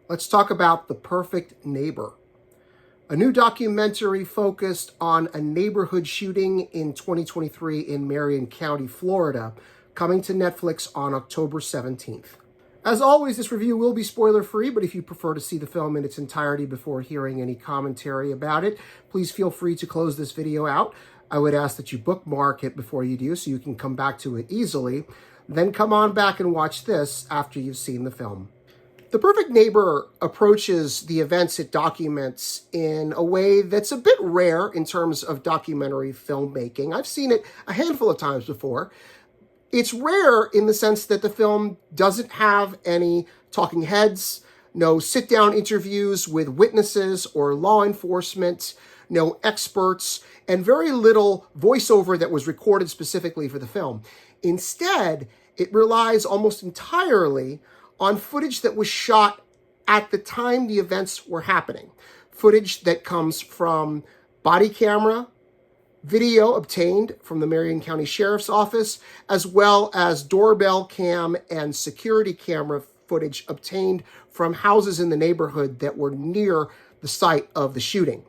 Let's talk about The Perfect Neighbor, a new documentary focused on a neighborhood shooting in 2023 in Marion County, Florida, coming to Netflix on October 17th. As always, this review will be spoiler-free, but if you prefer to see the film in its entirety before hearing any commentary about it, please feel free to close this video out. I would ask that you bookmark it before you do so you can come back to it easily. Then come on back and watch this after you've seen the film. The Perfect Neighbor approaches the events it documents in a way that's a bit rare in terms of documentary filmmaking. I've seen it a handful of times before. It's rare in the sense that the film doesn't have any talking heads, no sit-down interviews with witnesses or law enforcement, no experts, and very little voiceover that was recorded specifically for the film. Instead, it relies almost entirely on footage that was shot at the time the events were happening. Footage that comes from body camera, video obtained from the Marion County Sheriff's Office, as well as doorbell cam and security camera footage obtained from houses in the neighborhood that were near the site of the shooting.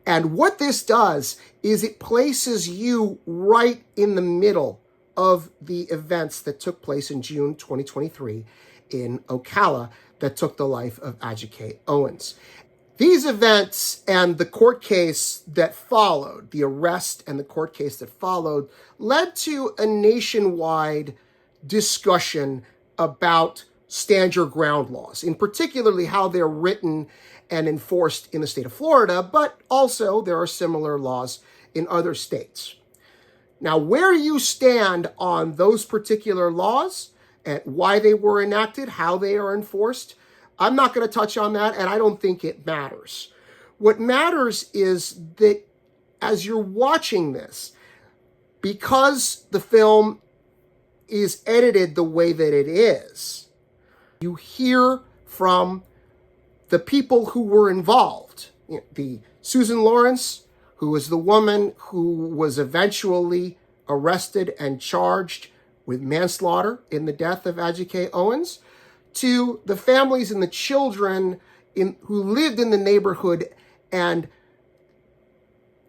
And what this does is it places you right in the middle of the events that took place in June 2023 in Ocala that took the life of Adjocate Owens. These events and the court case that followed, the arrest and the court case that followed, led to a nationwide discussion about stand your ground laws, in particularly how they're written and enforced in the state of Florida, but also there are similar laws in other states. Now, where you stand on those particular laws and why they were enacted, how they are enforced, I'm not going to touch on that, and I don't think it matters. What matters is that as you're watching this, because the film is edited the way that it is, you hear from the people who were involved. The Susan Lawrence, who was the woman who was eventually arrested and charged with manslaughter in the death of Adjocate Owens, to the families and the children who lived in the neighborhood and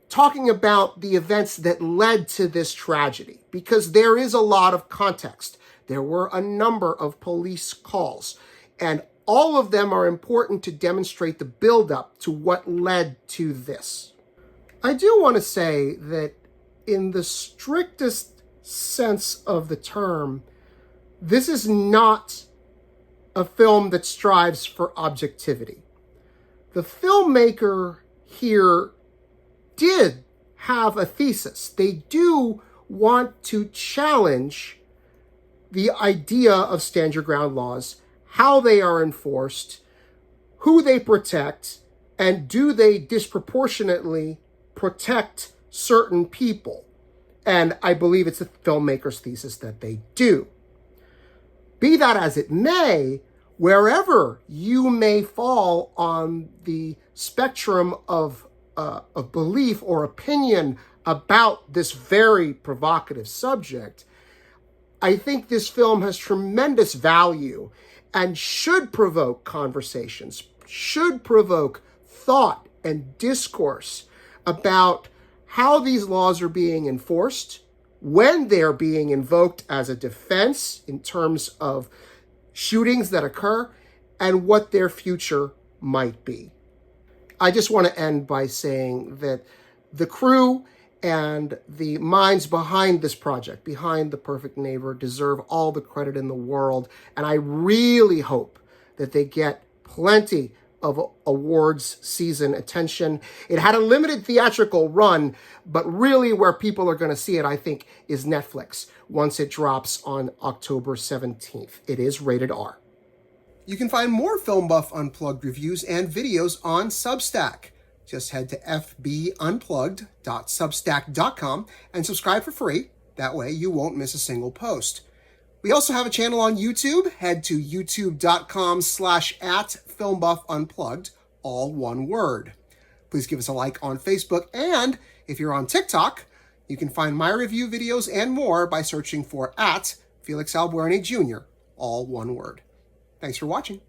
talking about the events that led to this tragedy, because there is a lot of context. There were a number of police calls, and all of them are important to demonstrate the buildup to what led to this. I do want to say that in the strictest sense of the term, this is not a film that strives for objectivity. The filmmaker here did have a thesis. They do want to challenge the idea of stand your ground laws, how they are enforced, who they protect, and do they disproportionately protect certain people. And I believe it's the filmmaker's thesis that they do. Be that as it may, wherever you may fall on the spectrum of belief or opinion about this very provocative subject, I think this film has tremendous value and should provoke conversations, should provoke thought and discourse about how these laws are being enforced, when they're being invoked as a defense in terms of shootings that occur, and what their future might be. I just want to end by saying that the crew and the minds behind this project, behind The Perfect Neighbor, deserve all the credit in the world, and I really hope that they get plenty of awards season attention. It had a limited theatrical run, but really where people are going to see it, I think, is Netflix once it drops on October 17th. It is rated R. You can find more Film Buff Unplugged reviews and videos on Substack. Just head to fbunplugged.substack.com and subscribe for free. That way you won't miss a single post. We also have a channel on YouTube. Head to youtube.com/@FilmBuffUnplugged, all one word. Please give us a like on Facebook, and if you're on TikTok, you can find my review videos and more by searching for @FelixAlbuerne Jr., all one word. Thanks for watching.